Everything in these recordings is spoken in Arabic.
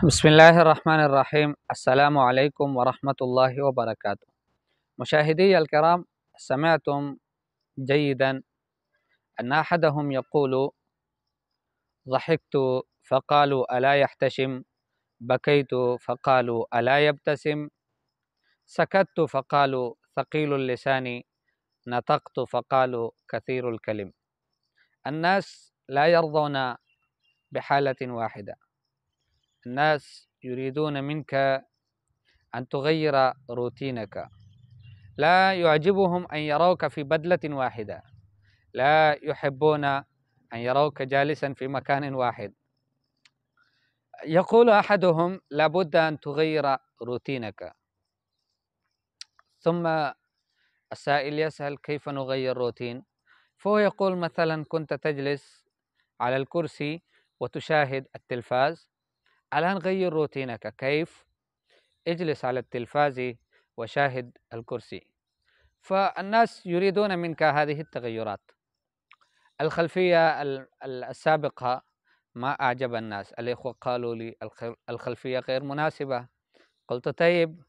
بسم الله الرحمن الرحيم. السلام عليكم ورحمة الله وبركاته. مشاهدي الكرام، سمعتم جيدا أن أحدهم يقول: ضحكت فقالوا ألا يحتشم، بكيت فقالوا ألا يبتسم، سكت فقالوا ثقيل اللسان، نطقت فقالوا كثير الكلم. الناس لا يرضون بحالة واحدة، الناس يريدون منك أن تغير روتينك، لا يعجبهم أن يروك في بدلة واحدة، لا يحبون أن يروك جالسا في مكان واحد. يقول أحدهم: لابد أن تغير روتينك. ثم السائل يسأل: كيف نغير روتين؟ فهو يقول: مثلا كنت تجلس على الكرسي وتشاهد التلفاز، الآن غير روتينك. كيف؟ اجلس على التلفاز وشاهد الكرسي. فالناس يريدون منك هذه التغيرات. الخلفية السابقة ما أعجب الناس، الإخوة قالوا لي الخلفية غير مناسبة. قلت: طيب،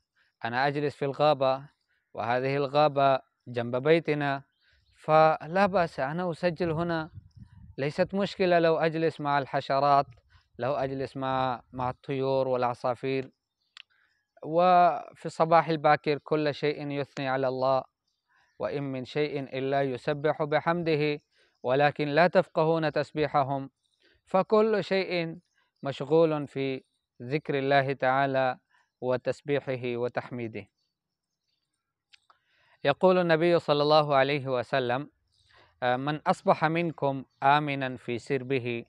أنا أجلس في الغابة وهذه الغابة جنب بيتنا، فلا بأس، أنا أسجل هنا، ليست مشكلة لو أجلس مع الحشرات، لو أجلس مع الطيور والعصافير. وفي الصباح الباكر كل شيء يثني على الله، وإن من شيء إلا يسبح بحمده ولكن لا تفقهون تسبيحهم. فكل شيء مشغول في ذكر الله تعالى وتسبيحه وتحميده. يقول النبي صلى الله عليه وسلم: من أصبح منكم آمنا في سربه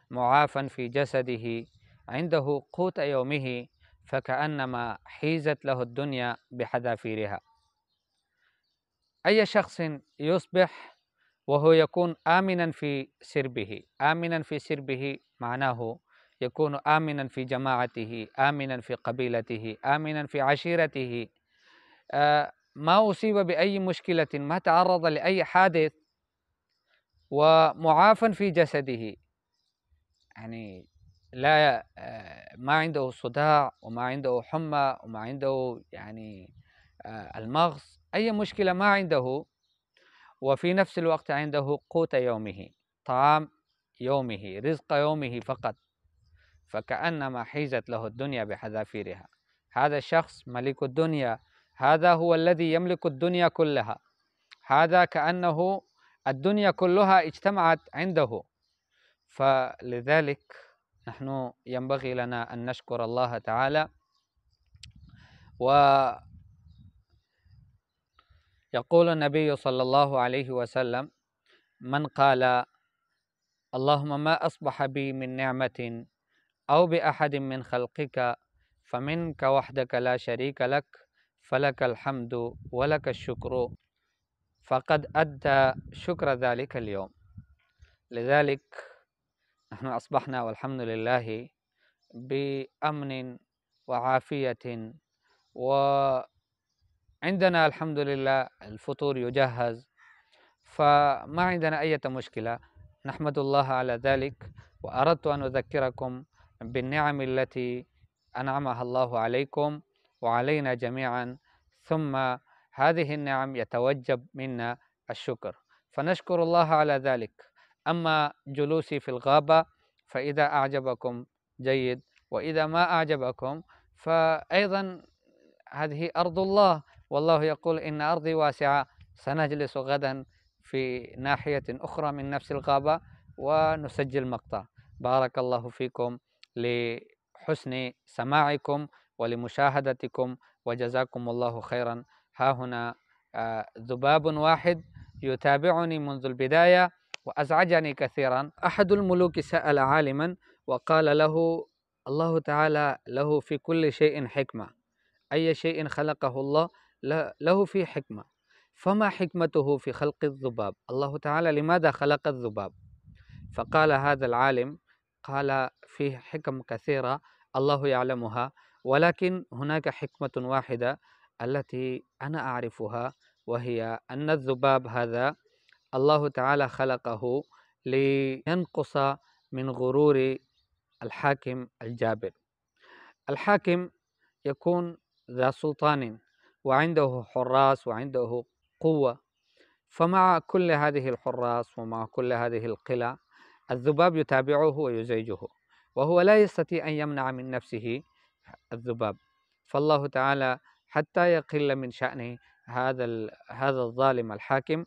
معافا في جسده عنده قوت يومه فكأنما حيزت له الدنيا بحذافيرها. أي شخص يصبح وهو يكون آمنا في سربه، آمنا في سربه معناه يكون آمنا في جماعته، آمنا في قبيلته، آمنا في عشيرته، ما أصيب بأي مشكلة، ما تعرض لأي حادث، ومعافى في جسده، يعني لا ما عنده صداع وما عنده حمى وما عنده يعني المغص، أي مشكلة ما عنده، وفي نفس الوقت عنده قوت يومه، طعام يومه، رزق يومه فقط، فكأنما حيزت له الدنيا بحذافيرها. هذا الشخص ملك الدنيا، هذا هو الذي يملك الدنيا كلها، هذا كأنه الدنيا كلها اجتمعت عنده. فلذلك نحن ينبغي لنا أن نشكر الله تعالى. ويقول النبي صلى الله عليه وسلم: من قال اللهم ما أصبح بي من نعمة أو بأحد من خلقك فمنك وحدك لا شريك لك فلك الحمد ولك الشكر، فقد أدى شكر ذلك اليوم. لذلك نحن أصبحنا والحمد لله بأمن وعافية، وعندنا الحمد لله الفطور يجهز، فما عندنا أي مشكلة، نحمد الله على ذلك. وأردت أن أذكركم بالنعم التي أنعمها الله عليكم وعلينا جميعا، ثم هذه النعم يتوجب منا الشكر، فنشكر الله على ذلك. أما جلوسي في الغابة فإذا أعجبكم جيد، وإذا ما أعجبكم فأيضا هذه أرض الله، والله يقول: إن أرضي واسعة، سنجلس غدا في ناحية أخرى من نفس الغابة ونسجل مقطع. بارك الله فيكم لحسن سماعكم ولمشاهدتكم، وجزاكم الله خيرا. ها هنا ذباب واحد يتابعني منذ البداية وأزعجني كثيرا. أحد الملوك سأل عالما وقال له: الله تعالى له في كل شيء حكمة، أي شيء خلقه الله له فيه حكمة، فما حكمته في خلق الذباب؟ الله تعالى لماذا خلق الذباب؟ فقال هذا العالم، قال: فيه حكم كثيرة الله يعلمها، ولكن هناك حكمة واحدة التي أنا أعرفها، وهي أن الذباب هذا الله تعالى خلقه لينقص من غرور الحاكم الجابر. الحاكم يكون ذا سلطان وعنده حراس وعنده قوة، فمع كل هذه الحراس ومع كل هذه القلع الذباب يتابعه ويزعجه، وهو لا يستطيع أن يمنع من نفسه الذباب. فالله تعالى حتى يقل من شأن هذا الظالم الحاكم،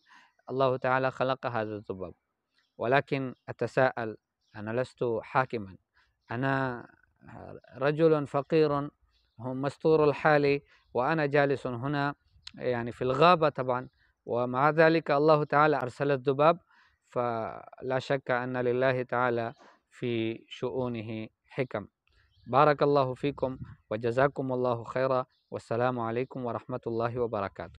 الله تعالى خلق هذا الذباب. ولكن أتساءل، أنا لست حاكما، أنا رجل فقير مستور الحال، وأنا جالس هنا يعني في الغابة طبعا، ومع ذلك الله تعالى أرسل الذباب. فلا شك أن لله تعالى في شؤونه حكم. بارك الله فيكم وجزاكم الله خيرا، والسلام عليكم ورحمة الله وبركاته.